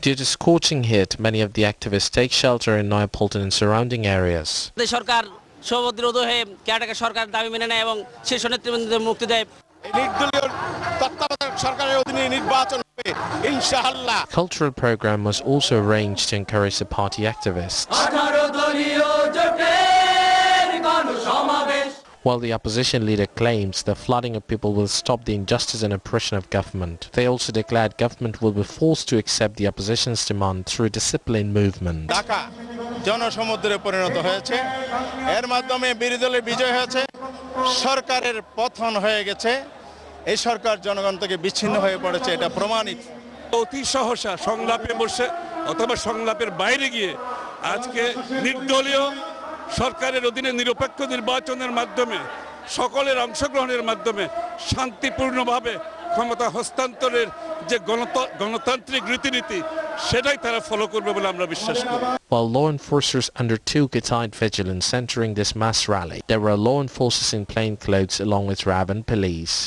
Due to scorching heat, many of the activists take shelter in Nayapolton and surrounding areas. সরকার সমুদ্রোধ হয়ে caretaker সরকার দাবি মেনে নেয় এবং শীর্ষ নেতৃবৃন্দদের মুক্তি দেয়। Cultural program was also arranged to encourage the party activists. While the opposition leader claims the flooding of people will stop the injustice and oppression of government, they also declared government will be forced to accept the opposition's demand through disciplined movement. জনসমুদ্রে পরিণত হয়েছে, এর মাধ্যমে বিরোধী দলের বিজয় হয়েছে, সরকারের পতন হয়ে গেছে, এই সরকার জনগণ থেকে বিচ্ছিন্ন হয়ে পড়েছে, এটা প্রমাণিত। অতি সহসা সংলাপে বসে অথবা সংলাপের বাইরে গিয়ে আজকে নির্দলীয় সরকারের অধীনে নিরপেক্ষ নির্বাচনের মাধ্যমে সকলের অংশগ্রহণের মাধ্যমে শান্তিপূর্ণভাবে ক্ষমতা হস্তান্তরের যে গণতান্ত্রিক রীতিনীতি সেটাই তারা ফলো করবে বলে আমরা বিশ্বাস করি। While law enforcers undertook a tight vigilance centering this mass rally, there were law enforcers in plain clothes along with RAB and police.